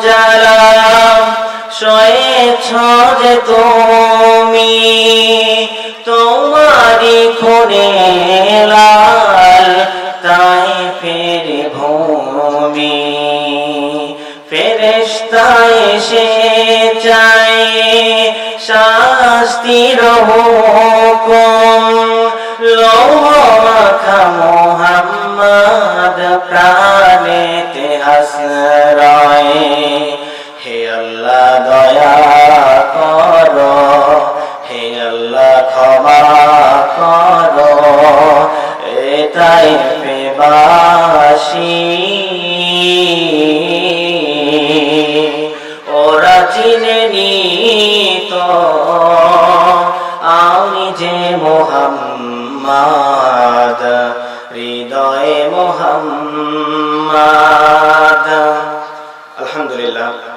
জ্বালা সয়েছ যে তুমি, তোমারি খুনে লাল তায়েফের ভূমি। ফেরেশতা এসে চায় শাস্তির হুকুম, লৌহ মাখা মুহাম্মদ প্রাণেতে হাসরায়। হে আল্লাহ দয়া করো, হে আল্লাহ ক্ষমা করো, এ তায়েফবাসী ওরা চিনেনি তো আমি যে মুহাম্মদ, হৃদয়ে মুহাম্মদ। আলহামদুলিল্লাহ।